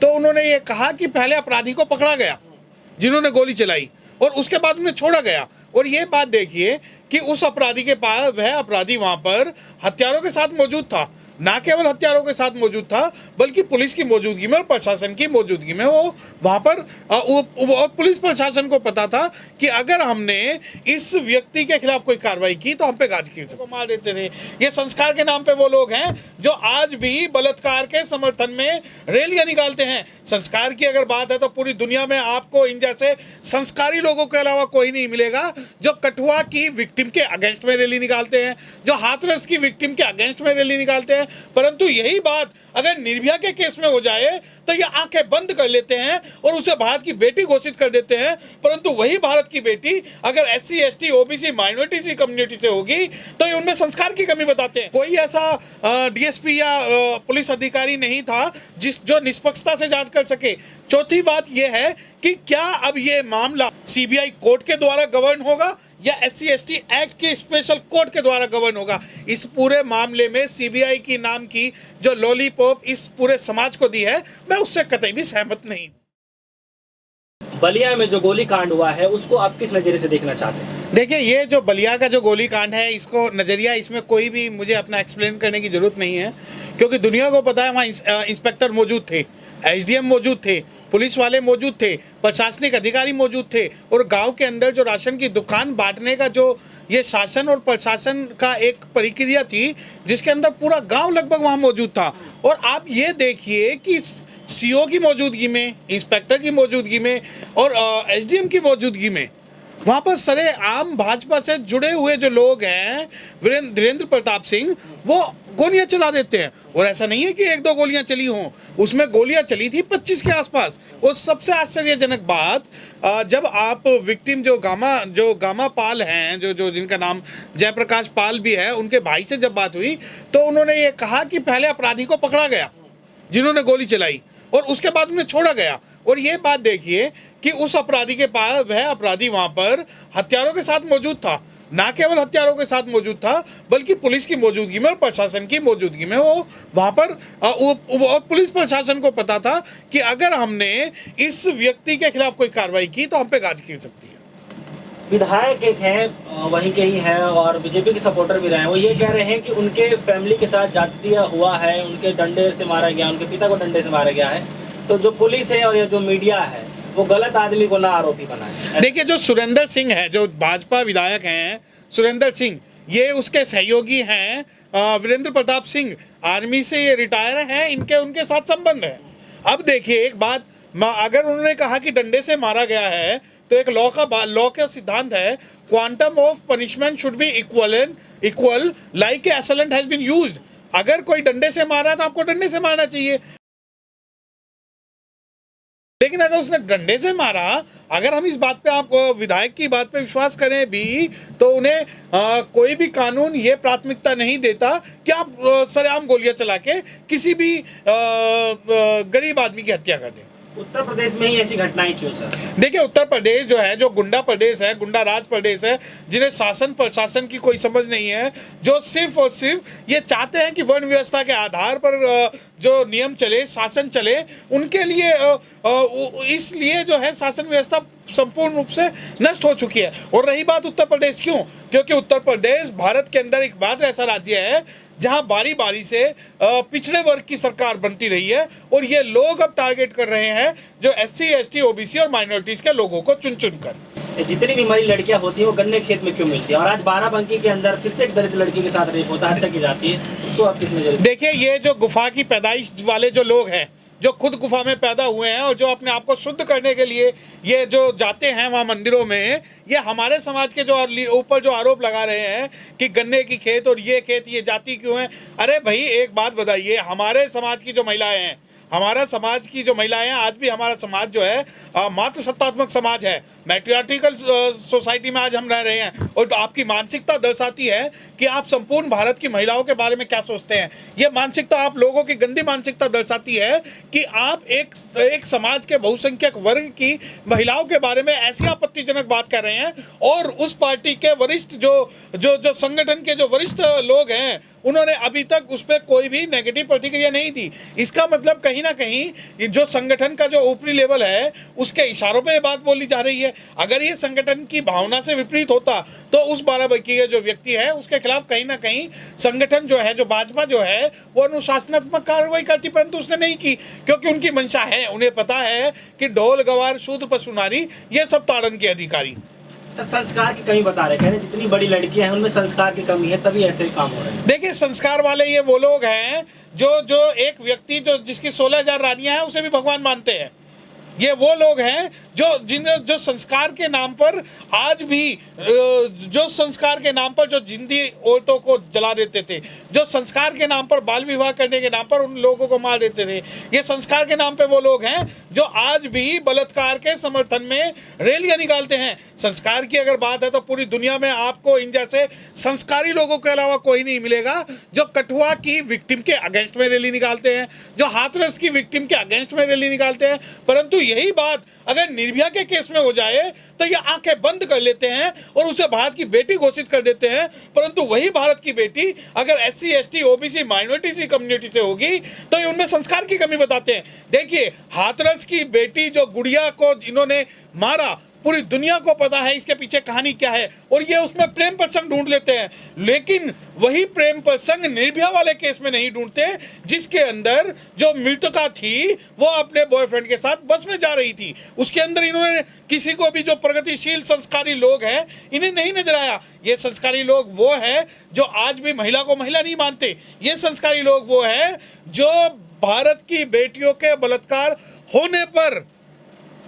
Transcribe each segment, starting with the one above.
तो उन्होंने ये कहा कि पहले अपराधी को पकड़ा गया जिन्होंने गोली चलाई और उसके बाद उन्हें छोड़ा गया। और ये बात देखिए कि उस अपराधी के पास, वह अपराधी वहां पर हथियारों के साथ मौजूद था, ना केवल हथियारों के साथ मौजूद था बल्कि पुलिस की मौजूदगी में और प्रशासन की मौजूदगी में वो वहां पर और पुलिस प्रशासन को पता था कि अगर हमने इस व्यक्ति के खिलाफ कोई कार्रवाई की तो हम पे गाज गिर सकते, मार देते थे। ये संस्कार के नाम पे वो लोग हैं जो आज भी बलात्कार के समर्थन में रैलियां निकालते हैं। संस्कार की अगर बात है तो पूरी दुनिया में आपको इन जैसे संस्कारी लोगों के अलावा कोई नहीं मिलेगा जो कठुआ की विक्टिम के अगेंस्ट में रैली निकालते हैं, जो हाथरस की विक्टिम के अगेंस्ट में रैली निकालते हैं। परंतु यही बात अगर निर्भया के केस में हो जाए तो ये आंखें बंद कर लेते हैं और उसे भारत की बेटी घोषित कर देते हैं। परंतु वही भारत की बेटी अगर SC ST OBC minority community से होगी तो ये उनमें संस्कार की कमी बताते हैं। कोई ऐसा DSP या पुलिस अधिकारी नहीं था जो निष्पक्षता से जांच कर सके। चौथी बात यह है कि क्या अब ये मामला CBI कोर्ट के द्वारा गवर्न होगा या SC ST एक्ट के स्पेशल कोर्ट के द्वारा गवर्न होगा। इस पूरे मामले में CBI की नाम की जो लॉलीपॉप इस पूरे समाज को दी है, मैं उससे कतई भी सहमत नहीं। बलिया में जो गोली कांड हुआ है उसको आप किस नजरिए से देखना चाहते हैं? देखिए, ये जो बलिया का जो गोली कांड है, इसको नज़रिया, इसमें कोई भी मुझे अपना एक्सप्लेन करने की ज़रूरत नहीं है, क्योंकि दुनिया को पता है वहाँ इंस्पेक्टर मौजूद थे, SDM मौजूद थे, पुलिस वाले मौजूद थे, प्रशासनिक अधिकारी मौजूद थे और गांव के अंदर जो राशन की दुकान बांटने का जो ये शासन और प्रशासन का एक प्रक्रिया थी जिसके अंदर पूरा गांव लगभग वहाँ मौजूद था। और आप ये देखिए कि CO की मौजूदगी में, इंस्पेक्टर की मौजूदगी में और SDM की मौजूदगी में वहाँ पर सरेआम भाजपा से जुड़े हुए जो लोग हैं, धीरेन्द्र प्रताप सिंह, वो गोलियां चला देते हैं। और ऐसा नहीं है कि 1-2 गोलियां चली हों, उसमें गोलियां चली थी 25 के आसपास। और सबसे आश्चर्यजनक बात, जब आप विक्टिम जो गामा पाल हैं, जो जिनका नाम जयप्रकाश पाल भी है, उनके भाई से जब बात हुई तो उन्होंने ये कहा कि पहले अपराधी को पकड़ा गया जिन्होंने गोली चलाई और उसके बाद उन्हें छोड़ा गया। और ये बात देखिए कि उस अपराधी के पास, वह अपराधी वहां पर हथियारों के साथ मौजूद था, ना केवल हथियारों के साथ मौजूद था बल्कि पुलिस की मौजूदगी में और प्रशासन की मौजूदगी में वो वहां पर और पुलिस प्रशासन को पता था कि अगर हमने इस व्यक्ति के खिलाफ कोई कार्रवाई की तो हम पे गाज गिर सकती है। विधायक एक हैं, वहीं के ही हैं और बीजेपी के सपोर्टर भी रहे हैं। वो ये कह रहे हैं कि उनके फैमिली के साथ जातीय हुआ है, उनके डंडे से मारा गया, उनके पिता को डंडे से मारा गया है। तो जो पुलिस है और ये जो मीडिया है वो गलत आदमी को ना आरोपी बनाए। देखिए, जो सुरेंद्र सिंह है, जो भाजपा विधायक हैं सुरेंद्र सिंह, ये उसके सहयोगी हैं वीरेंद्र प्रताप सिंह, आर्मी से ये रिटायर हैं, इनके उनके साथ संबंध है। अब देखिए एक बात, अगर उन्होंने कहा कि डंडे से मारा गया है तो एक लॉ का सिद्धांत है, quantum of punishment should be equal like a assailant has been used. अगर कोई डंडे से मारा तो आपको डंडे से मारना चाहिए, लेकिन अगर उसने डंडे से मारा, अगर हम इस बात पे, आप विधायक की बात पे विश्वास करें भी, तो उन्हें कोई भी कानून ये प्राथमिकता नहीं देता कि आप सरेआम गोलियां चला के किसी भी गरीब आदमी की हत्या कर दें। उत्तर प्रदेश में ही ऐसी घटनाएं क्यों सर? देखिए, उत्तर प्रदेश जो है, जो गुंडा प्रदेश है, गुंडा राज प्रदेश है, जिन्हें शासन प्रशासन की कोई समझ नहीं है, जो सिर्फ और सिर्फ ये चाहते हैं कि वर्ण व्यवस्था के आधार पर जो नियम चले, शासन चले, उनके लिए इसलिए जो है शासन व्यवस्था संपूर्ण रूप से नष्ट हो चुकी है। और रही बात उत्तर प्रदेश, क्यों? क्योंकि उत्तर प्रदेश भारत के अंदर एक बात ऐसा राज्य है जहां बारी बारी से पिछड़े वर्ग की सरकार बनती रही है और ये लोग अब टारगेट कर रहे हैं जो SC ST OBC और माइनॉरिटीज के लोगों को चुन चुन कर। जितनी भी हमारी लड़कियां होती हैं वो गन्ने खेत में क्यों मिलती है? और आज बाराबंकी के अंदर फिर से एक दलित लड़की के साथ रेप होता है, हत्या की जाती है, उसको आप किस नजर? देखिए, ये जो गुफा की पैदाइश वाले जो लोग हैं, जो खुद गुफा में पैदा हुए हैं और जो अपने आप को शुद्ध करने के लिए ये जो जाते हैं वहाँ मंदिरों में, ये हमारे समाज के जो ऊपर जो आरोप लगा रहे हैं कि गन्ने की खेत और ये खेत, ये जाति क्यों है। अरे भाई, एक बात बताइए, हमारे समाज की जो महिलाएं हैं, हमारा समाज की जो महिलाएं हैं, आज भी हमारा समाज जो है मातृ सत्तात्मक समाज है, मैट्रियार्टिकल सोसाइटी में आज हम रह रहे हैं। और तो आपकी मानसिकता दर्शाती है कि आप संपूर्ण भारत की महिलाओं के बारे में क्या सोचते हैं। ये मानसिकता आप लोगों की गंदी मानसिकता दर्शाती है कि आप एक समाज के बहुसंख्यक वर्ग की महिलाओं के बारे में ऐसी आपत्तिजनक बात कर रहे हैं और उस पार्टी के वरिष्ठ जो संगठन के जो वरिष्ठ लोग हैं उन्होंने अभी तक उस पर कोई भी नेगेटिव प्रतिक्रिया नहीं दी। इसका मतलब कहीं ना कहीं ये जो संगठन का जो ऊपरी लेवल है उसके इशारों पे ये बात बोली जा रही है। अगर ये संगठन की भावना से विपरीत होता तो उस बाराबंकी के जो व्यक्ति है उसके खिलाफ कहीं ना कहीं संगठन जो है, जो भाजपा जो है, वो अनुशासनात्मक कार्रवाई करती, परंतु उसने नहीं की क्योंकि उनकी मंशा है, उन्हें पता है कि ढोल गवार शूद्र पशु नारी ये सब ताड़न के अधिकारी। सर, संस्कार की कमी बता रहे, कह रहे जितनी बड़ी लड़कियां हैं उनमें संस्कार की कमी है, तभी ऐसे काम हो रहे हैं। देखिए, संस्कार वाले ये वो लोग हैं जो एक व्यक्ति जो जिसकी 16,000 रानियां हैं उसे भी भगवान मानते हैं। ये वो लोग हैं जो संस्कार के नाम पर आज भी जो संस्कार के नाम पर जो जिंदी औरतों को जला देते थे, जो संस्कार के नाम पर बाल विवाह करने के नाम पर उन लोगों को मार देते थे, ये संस्कार के नाम पे वो लोग हैं जो आज भी बलात्कार के समर्थन में रैलियां निकालते हैं। संस्कार की अगर बात है तो पूरी दुनिया में आपको इन जैसे संस्कारी लोगों के अलावा कोई नहीं मिलेगा जो कठुआ की विक्टिम के अगेंस्ट में रैली निकालते हैं, जो हाथरस की विक्टिम के अगेंस्ट में रैली निकालते हैं। परंतु यही बात अगर निर्भया के केस में हो जाए तो ये आंखें बंद कर लेते हैं और उसे भारत की बेटी घोषित कर देते हैं। परंतु वही भारत की बेटी अगर SC ST OBC minority community से होगी तो ये उनमें संस्कार की कमी बताते हैं। देखिए, हाथरस की बेटी जो गुड़िया को इन्होंने मारा, पूरी दुनिया को पता है इसके पीछे कहानी क्या है और ये उसमें प्रेम प्रसंग ढूंढ लेते हैं, लेकिन वही प्रेम प्रसंग निर्भया वाले केस में नहीं ढूंढते जिसके अंदर जो मृतका थी वो अपने बॉयफ्रेंड के साथ बस में जा रही थी। उसके अंदर इन्होंने किसी को भी, जो प्रगतिशील संस्कारी लोग हैं, इन्हें नहीं नजर आया। ये संस्कारी लोग वो हैं जो आज भी महिला को महिला नहीं मानते। ये संस्कारी लोग वो हैं जो भारत की बेटियों के बलात्कार होने पर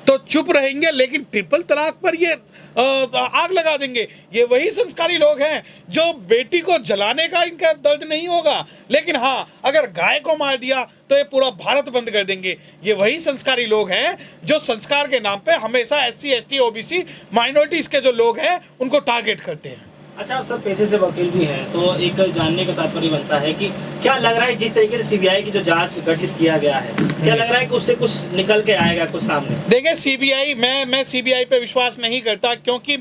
तो चुप रहेंगे लेकिन ट्रिपल तलाक पर ये आग लगा देंगे। ये वही संस्कारी लोग हैं जो बेटी को जलाने का इनका दर्द नहीं होगा, लेकिन हाँ, अगर गाय को मार दिया तो ये पूरा भारत बंद कर देंगे। ये वही संस्कारी लोग हैं जो संस्कार के नाम पे हमेशा SC ST OBC माइनॉरिटीज के जो लोग हैं उनको टारगेट करते हैं। अच्छा, सर पेशे से वकील भी हैं, तो एक जानने का तात्पर्य बनता है कि क्या लग रहा है जिस तरीके से CBI की जो जांच गठित किया गया है, क्या लग रहा है कि उससे कुछ निकल के आएगा कुछ सामने? देखिए, CBI, मैं CBI पे विश्वास नहीं करता क्योंकि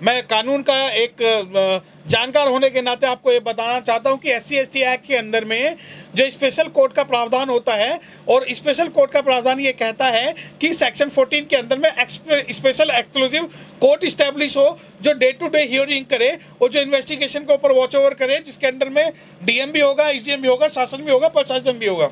मैं कानून का एक जानकार होने के नाते आपको ये बताना चाहता हूँ कि SC ST एक्ट के अंदर में जो स्पेशल कोर्ट का प्रावधान होता है, और स्पेशल कोर्ट का प्रावधान ये कहता है कि सेक्शन 14 के अंदर में स्पेशल एक्सक्लूसिव कोर्ट इस्टेब्लिश हो जो डे टू डे हियरिंग करे और जो इन्वेस्टिगेशन के ऊपर वॉच ओवर करे, जिसके अंदर में DM भी होगा, SDM भी होगा, शासन भी होगा, प्रशासन भी होगा।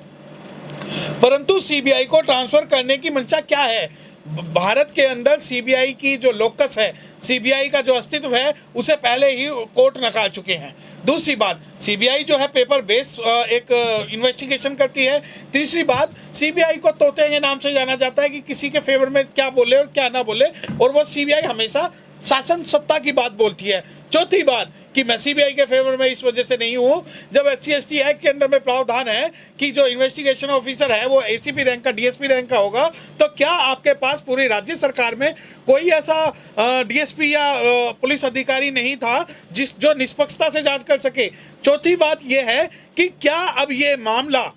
परंतु CBI को ट्रांसफर करने की मंशा क्या है? भारत के अंदर CBI की जो लोकस है, CBI का जो अस्तित्व है, उसे पहले ही कोर्ट नकार चुके हैं। दूसरी बात, CBI जो है पेपर बेस एक इन्वेस्टिगेशन करती है। तीसरी बात, CBI को तोते के नाम से जाना जाता है कि किसी के फेवर में क्या बोले और क्या ना बोले, और वो CBI हमेशा शासन सत्ता की बात बोलती है। चौथी बात कि मैं CBI के फेवर में इस वजह से नहीं हूँ, जब SC ST एक्ट के अंदर में प्रावधान है कि जो इन्वेस्टिगेशन ऑफिसर है वो ACP रैंक का, DSP रैंक का होगा, तो क्या आपके पास पूरी राज्य सरकार में कोई ऐसा DSP या पुलिस अधिकारी नहीं था जो निष्पक्षता से जांच कर सके? चौथी बात यह है कि क्या अब ये मामला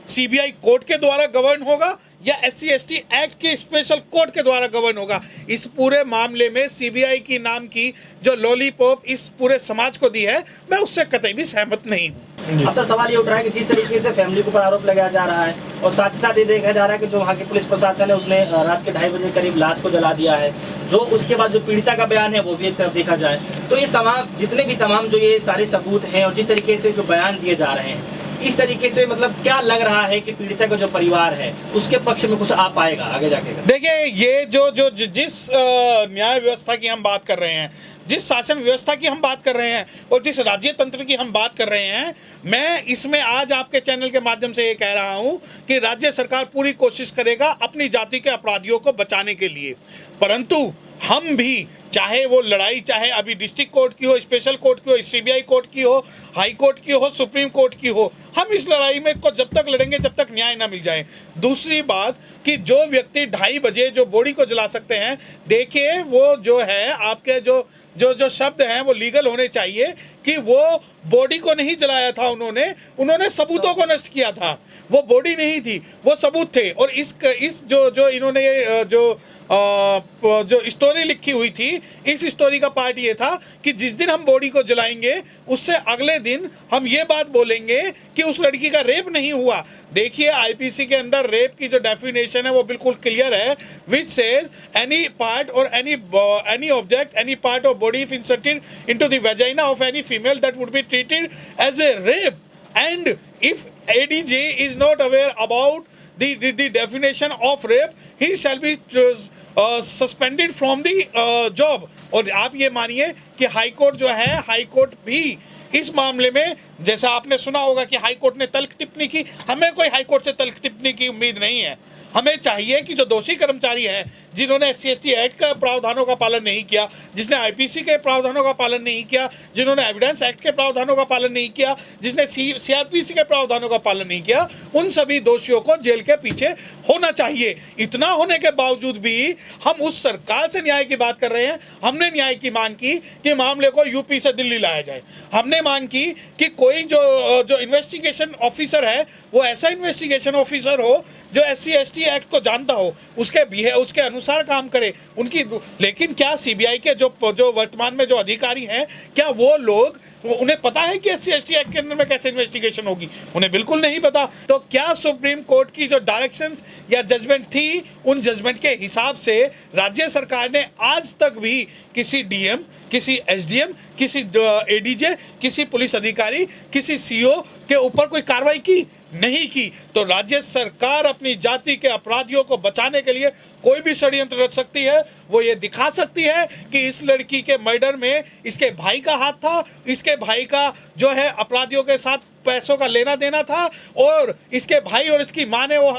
CBI कोर्ट के द्वारा गवर्न होगा या SC ST एक्ट के स्पेशल कोर्ट के द्वारा गवर्न होगा? इस पूरे मामले में CBI की नाम की जो लॉलीपॉप इस पूरे समाज को दी है, मैं उससे कतई भी सहमत नहीं हूँ। अब तो सवाल ये उठ रहा है कि जिस तरीके से फैमिली के ऊपर आरोप लगाया जा रहा है और साथ ही साथ ये देखा जा रहा है कि जो वहाँ के पुलिस प्रशासन है उसने रात के 2:30 बजे करीब लाश को जला दिया है, जो उसके बाद जो पीड़िता का बयान है वो भी एक तरफ देखा जाए तो ये जितने भी तमाम जो ये सारे सबूत हैं और जिस तरीके से जो बयान दिए जा रहे हैं, इस तरीके से मतलब क्या लग रहा है कि पीड़िता का जो परिवार है उसके पक्ष में कुछ आ पाएगा आगे जाके? देखिए, ये जिस न्याय व्यवस्था की हम बात कर रहे हैं, जिस शासन व्यवस्था की हम बात कर रहे हैं और जिस राज्य तंत्र की हम बात कर रहे हैं, मैं इसमें आज आपके चैनल के माध्यम से ये कह रहा हूं कि राज्य सरकार पूरी कोशिश करेगा अपनी जाति के अपराधियों को बचाने के लिए। परंतु हम भी, चाहे वो लड़ाई चाहे अभी डिस्ट्रिक्ट कोर्ट की हो, स्पेशल कोर्ट की हो, CBI कोर्ट की हो, हाई कोर्ट की हो, सुप्रीम कोर्ट की हो, हम इस लड़ाई में को जब तक लड़ेंगे जब तक न्याय ना मिल जाए। दूसरी बात कि जो व्यक्ति 2:30 बजे जो बॉडी को जला सकते हैं, देखिए वो जो है आपके जो शब्द हैं वो लीगल होने चाहिए कि वो बॉडी को नहीं जलाया था, उन्होंने सबूतों को नष्ट किया था। वो बॉडी नहीं थी, वो सबूत थे। और इस जो इन्होंने जो जो स्टोरी लिखी हुई थी, इस स्टोरी का पार्ट ये था कि जिस दिन हम बॉडी को जलाएंगे उससे अगले दिन हम ये बात बोलेंगे कि उस लड़की का रेप नहीं हुआ। देखिए आईपीसी के अंदर रेप की जो डेफिनेशन है वो बिल्कुल क्लियर है, विच सेज एनी पार्ट और any object, any part of body if inserted into the vagina of any female that would be treated as a rape, and if ADJ is not aware about the definition of rape, he shall be suspended from the job। और आप ये मानिए कि high court जो है, high court भी इस मामले में, जैसा आपने सुना होगा कि हाई कोर्ट ने तल्ख टिप्पणी की, हमें कोई हाई कोर्ट से तल्ख टिप्पणी की उम्मीद नहीं है। हमें चाहिए कि जो दोषी कर्मचारी हैं, जिन्होंने SC/ST एक्ट का प्रावधानों का पालन नहीं किया, जिसने आईपीसी के प्रावधानों का पालन नहीं किया, जिन्होंने एविडेंस एक्ट के प्रावधानों का पालन नहीं किया, जिसने CRPC के प्रावधानों का पालन नहीं किया, उन सभी दोषियों को जेल के पीछे होना चाहिए। इतना होने के बावजूद भी हम उस सरकार से न्याय की बात कर रहे हैं। हमने न्याय की मांग की कि मामले को यूपी से दिल्ली लाया जाए। हमने मांग की कि कोई जो इन्वेस्टिगेशन ऑफिसर है वो ऐसा इन्वेस्टिगेशन ऑफिसर हो जो SC/ST एक्ट को जानता हो, उसके अनुसार काम करे उनकी। लेकिन क्या सीबीआई के जो वर्तमान में जो अधिकारी हैं, क्या वो लोग, उन्हें पता है कि SC/ST एक्ट के अंदर में कैसे इन्वेस्टिगेशन होगी? उन्हें बिल्कुल नहीं पता। तो क्या सुप्रीम कोर्ट की जो डायरेक्शंस या जजमेंट थी, उन जजमेंट के हिसाब से राज्य सरकार ने आज तक भी किसी DM, किसी SDM, किसी ADJ, किसी पुलिस अधिकारी, किसी CO के ऊपर कोई कार्रवाई की? नहीं की। तो राज्य सरकार अपनी जाति के अपराधियों को बचाने के लिए कोई भी षड्यंत्र रच सकती है। वो ये दिखा सकती है कि इस लड़की के मर्डर में इसके भाई का हाथ था, इसके भाई का जो है अपराधियों के साथ पैसों का लेना देना था, और इसके भाई और इसकी माँ ने वो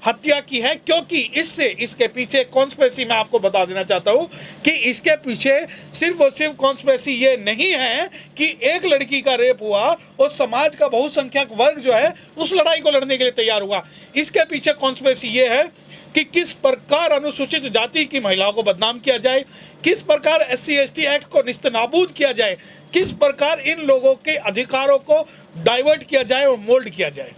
हत्या की है। क्योंकि इसके पीछे कॉन्स्पिरेसी, मैं आपको बता देना चाहता हूँ कि इसके पीछे सिर्फ और सिर्फ कॉन्स्पिरेसी ये नहीं है कि एक लड़की का रेप हुआ और समाज का बहुसंख्यक वर्ग जो है उस लड़ाई को लड़ने के लिए तैयार हुआ। इसके पीछे कॉन्स्पिरेसी ये है कि किस प्रकार अनुसूचित जाति की महिलाओं को बदनाम किया जाए, किस प्रकार SC/ST एक्ट को निस्तनाबूद किया जाए, किस प्रकार इन लोगों के अधिकारों को डाइवर्ट किया जाए और मोल्ड किया जाए।